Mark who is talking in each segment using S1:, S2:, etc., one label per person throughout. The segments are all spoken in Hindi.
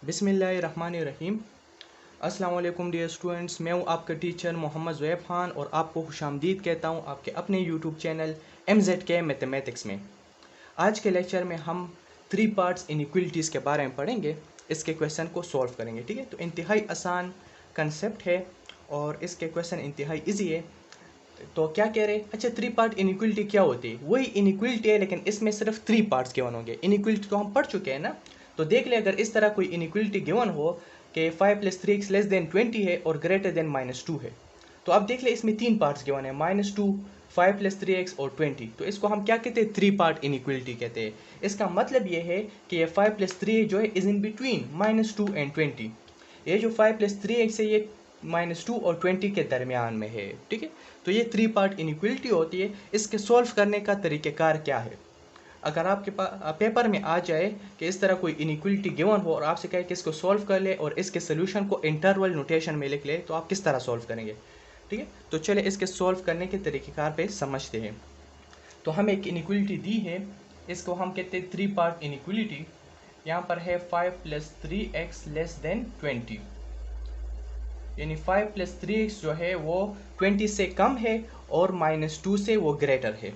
S1: बिस्मिल्लाहिर्रहमानिर्रहीम। अस्सलाम वालेकुम डियर स्टूडेंट्स, मैं हूं आपका टीचर मोहम्मद ज़ुएब खान और आपको खुशामदीद कहता हूं आपके अपने यूट्यूब चैनल MZK मैथमेटिक्स में। आज के लेक्चर में हम 3 पार्ट्स इनइक्वलिटीज़ के बारे में पढ़ेंगे, इसके क्वेश्चन को सॉल्व करेंगे। ठीक है, तो इंतहाई आसान कंसेप्ट है और इसके क्वेश्चन इंतहाई ईजी है। तो क्या कह रहे हैं, अच्छा 3 पार्ट इनइक्वलिटी क्या होती है? वही इनइक्वलिटी है लेकिन इसमें सिर्फ 3 पार्ट्स गिवन होंगे। इनइक्वलिटी तो हम पढ़ चुके हैं ना, तो देख ले अगर इस तरह कोई इनइक्वलिटी गिवन हो कि 5 + 3x लेस देन 20 है और ग्रेटर देन -2 है, तो अब देख ले इसमें 3 पार्ट्स गिवन है, -2, 5 + 3x और 20। तो इसको हम क्या कहते हैं? 3 पार्ट इनइक्वलिटी कहते हैं। इसका मतलब ये है कि ये 5 + 3 जो है इज इन बिटवीन -2 एंड 20। ये जो 5 + 3x है ये -2 और 20 के दरमियान में है। ठीक है, तो ये 3 पार्ट इनइक्वलिटी होती है। इसके सॉल्व करने का तरीक़ेकार क्या है? अगर आपके पास पेपर में आ जाए कि इस तरह कोई इनइक्वलिटी गिवन हो और आपसे कहे कि इसको सॉल्व कर ले और इसके सोल्यूशन को इंटरवल नोटेशन में लिख ले, तो आप किस तरह सॉल्व करेंगे? ठीक है, तो चले इसके सॉल्व करने के तरीक़ेकार पे समझते हैं। तो हमें एक इनइक्वलिटी दी है, इसको हम कहते हैं 3 पार्ट इनइक्वलिटी। यहाँ पर है 5 + 3x लेस देन 20, यानी 5 + 3x जो है वो 20 से कम है और -2 से वो ग्रेटर है।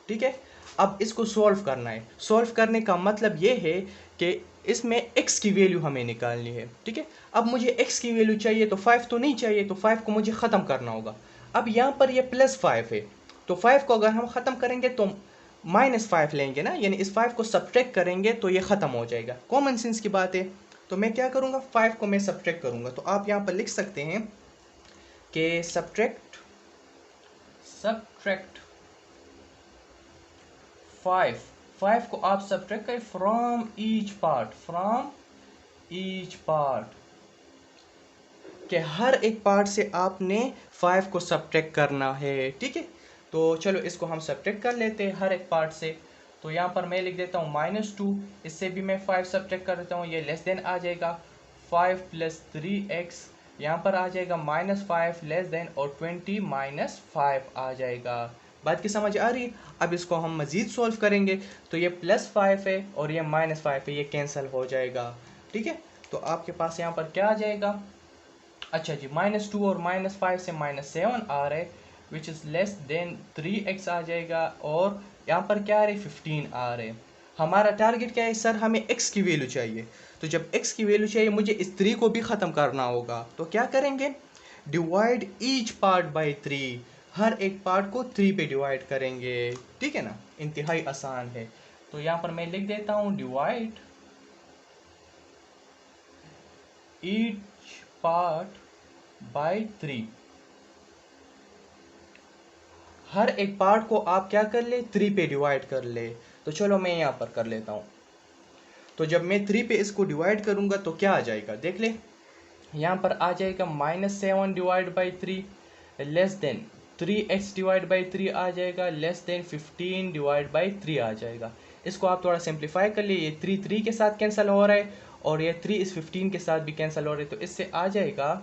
S1: ठीक है, अब इसको सॉल्व करना है। सॉल्व करने का मतलब ये है कि इसमें x की वैल्यू हमें निकालनी है। ठीक है, अब मुझे x की वैल्यू चाहिए तो 5 तो नहीं चाहिए, तो 5 को मुझे ख़त्म करना होगा। अब यहाँ पर ये +5 है, तो 5 को अगर हम ख़त्म करेंगे तो -5 लेंगे ना, यानी इस 5 को सब्ट्रैक्ट करेंगे तो ये ख़त्म हो जाएगा। कॉमन सेंस की बात है। तो मैं क्या करूँगा, 5 को मैं सब्ट्रैक्ट करूँगा। तो आप यहाँ पर लिख सकते हैं कि सब्ट्रैक्ट 5 को आप सब्ट्रैक्ट करें फ्रॉम ईच पार्ट, कि हर एक पार्ट से आपने 5 को सब्ट्रैक्ट करना है। ठीक है, तो चलो इसको हम सब्ट्रैक्ट कर लेते हैं हर एक पार्ट से। तो यहाँ पर मैं लिख देता हूँ -2, इससे भी मैं 5 सब्ट्रैक्ट कर देता हूँ, ये लेस देन आ जाएगा। 5 + 3x यहाँ पर आ जाएगा -5 लेस देन, और 20 -5 आ जाएगा। बात की समझ आ रही है? अब इसको हम मज़ीद सॉल्व करेंगे तो ये +5 है और ये -5 है, ये कैंसिल हो जाएगा। ठीक है, तो आपके पास यहाँ पर क्या आ जाएगा? अच्छा जी, -2 और -5 से -7 आ रहा है, which is less than 3x आ जाएगा, और यहाँ पर क्या आ रहा है? 15 आ रहे हैं। हमारा टारगेट क्या है सर? हमें x की वैल्यू चाहिए। तो जब x की वैल्यू चाहिए मुझे इस 3 को भी ख़त्म करना होगा। तो क्या करेंगे? डिवाइड ईच पार्ट बाई 3, हर एक पार्ट को 3 पे डिवाइड करेंगे। ठीक है ना, इंतहाई आसान है। तो यहाँ पर मैं लिख देता हूँ डिवाइड ईच पार्ट बाई 3। हर एक पार्ट को आप क्या कर ले? 3 पे डिवाइड कर ले। तो चलो मैं यहाँ पर कर लेता हूँ। तो जब मैं 3 पे इसको डिवाइड करूँगा तो क्या आ जाएगा? देख ले, यहाँ पर आ जाएगा -7 divide by 3 less than 3x divide by 3 आ जाएगा, लेस देन 15 डिवाइड बाई 3 आ जाएगा। इसको आप थोड़ा सिंप्लीफाई कर लिए, ये 3 के साथ कैंसिल हो रहा है और ये 3 इस 15 के साथ भी कैंसिल हो रहा है। तो इससे आ जाएगा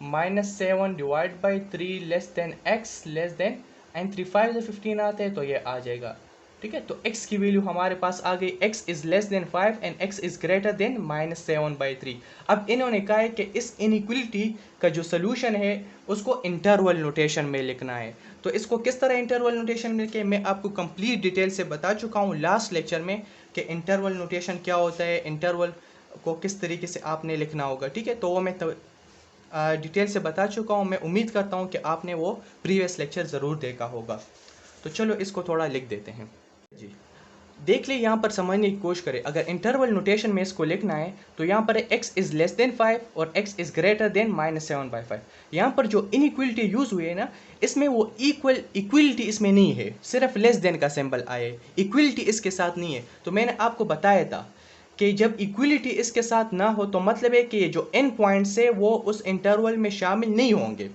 S1: -7 divide by 3 less than x less than, and 3 5 से 15 आते हैं तो ये आ जाएगा। ठीक है, तो x की वैल्यू हमारे पास आ गई, x is less than 5 and x is greater than -7/3। अब इन्होंने कहा है कि इस इनइक्वलिटी का जो सोल्यूशन है उसको इंटरवल नोटेशन में लिखना है। तो इसको किस तरह इंटरवल नोटेशन में लिखे, मैं आपको कंप्लीट डिटेल से बता चुका हूँ लास्ट लेक्चर में कि इंटरवल नोटेशन क्या होता है, इंटरवल को किस तरीके से आपने लिखना होगा। ठीक है, तो वो मैं डिटेल से बता चुका हूँ। मैं उम्मीद करता हूँ कि आपने वो प्रीवियस लेक्चर ज़रूर देखा होगा। तो चलो इसको थोड़ा लिख देते हैं जी। देख ले, यहाँ पर समझने की कोशिश करें। अगर इंटरवल नोटेशन में इसको लिखना है तो यहाँ पर x इज़ लेस देन 5 और x इज़ ग्रेटर देन -7/5। यहाँ पर जो इनइक्वलिटी यूज़ हुई है ना, इसमें वो इक्वलिटी इसमें नहीं है, सिर्फ लेस देन का सिंबल आए, इक्वलिटी इसके साथ नहीं है। तो मैंने आपको बताया था कि जब इक्वलिटी इसके साथ ना हो तो मतलब है कि ये जो एंड पॉइंट्स है वो उस इंटरवल में शामिल नहीं होंगे।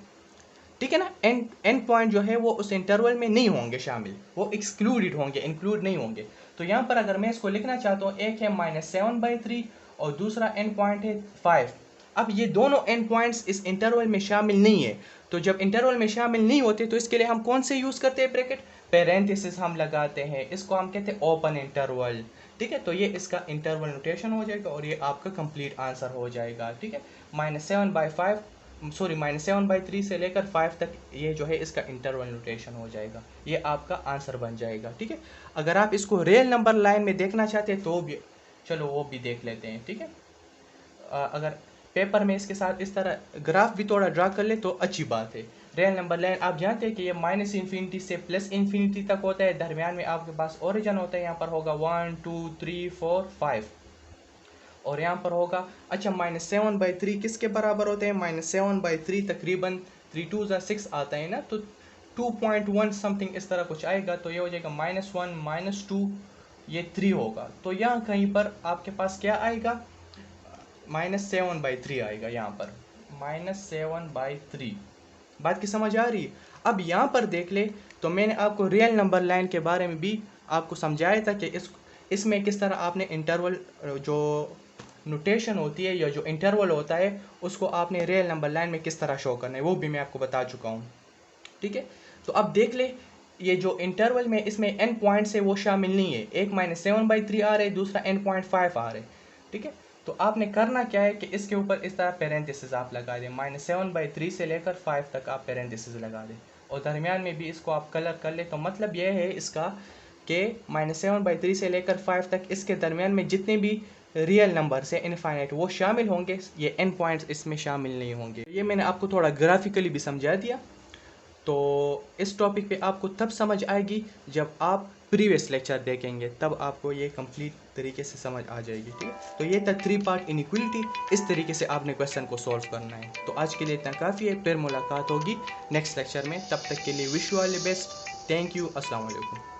S1: ठीक है ना, एंड पॉइंट जो है वो उस इंटरवल में नहीं होंगे शामिल, वो एक्सक्लूडेड होंगे, इंक्लूड नहीं होंगे। तो यहाँ पर अगर मैं इसको लिखना चाहता हूँ, एक है -7/3 और दूसरा एंड पॉइंट है 5, अब ये दोनों एंड पॉइंट्स इस इंटरवल में शामिल नहीं है, तो जब इंटरवल में शामिल नहीं होते तो इसके लिए हम कौन से यूज़ करते हैं ब्रैकेट, पेरेंथेसिस हम लगाते हैं, इसको हम कहते हैं ओपन इंटरवल। ठीक है, तो ये इसका इंटरवल नोटेशन हो जाएगा और ये आपका कंप्लीट आंसर हो जाएगा। ठीक है, -7/3 से लेकर 5 तक ये जो है इसका इंटरवल नोटेशन हो जाएगा, ये आपका आंसर बन जाएगा। ठीक है, अगर आप इसको रियल नंबर लाइन में देखना चाहते हैं तो भी चलो वो भी देख लेते हैं। ठीक है, अगर पेपर में इसके साथ इस तरह ग्राफ भी थोड़ा ड्रा कर ले तो अच्छी बात है। रियल नंबर लाइन आप जानते हैं कि ये -इन्फिनिटी से +इन्फिनिटी तक होता है, दरमियान में आपके पास ओरिजिन होता है, यहाँ पर होगा 1 2 3 4 5 और यहाँ पर होगा, अच्छा -7/3 किसके बराबर होते हैं, -7/3 तकरीबन 3 2 6 आता है ना, तो 2.1 समथिंग इस तरह कुछ आएगा, तो ये हो जाएगा -1 -2 ये 3 होगा, तो यहाँ कहीं पर आपके पास क्या आएगा, -7/3 आएगा, यहाँ पर -7/3। बात की समझ आ रही। अब यहाँ पर देख ले तो मैंने आपको रियल नंबर लाइन के बारे में भी आपको समझाया था कि इसमें किस तरह आपने इंटरवल जो नोटेशन होती है या जो इंटरवल होता है उसको आपने रियल नंबर लाइन में किस तरह शो करना है, वो भी मैं आपको बता चुका हूँ। ठीक है, तो अब देख ले ये जो इंटरवल में इसमें एन पॉइंट्स है वो शामिल नहीं है, एक -7/3 आ रहे, दूसरा n.5 आ रहे। ठीक है, तो आपने करना क्या है कि इसके ऊपर इस तरह पेरेंथेसिस आप लगा दें, -7/3 से लेकर 5 तक आप पेरेंथेसिस लगा दें और दरमियान में भी इसको आप कलर कर ले, तो मतलब यह है इसका कि -7/3 से लेकर 5 तक इसके दरमियान में जितने भी रियल नंबर से इनफाइनाइट वो शामिल होंगे, ये एन पॉइंट्स इसमें शामिल नहीं होंगे। ये मैंने आपको थोड़ा ग्राफिकली भी समझा दिया। तो इस टॉपिक पे आपको तब समझ आएगी जब आप प्रीवियस लेक्चर देखेंगे, तब आपको ये कंप्लीट तरीके से समझ आ जाएगी। ठीक है, तो ये था 3 पार्ट इनइक्वलिटी, इस तरीके से आपने क्वेश्चन को सॉल्व करना है। तो आज के लिए इतना काफ़ी है, फिर मुलाकात होगी नेक्स्ट लेक्चर में, तब तक के लिए wish you all the best. Thank you, अस्सलाम वालेकुम।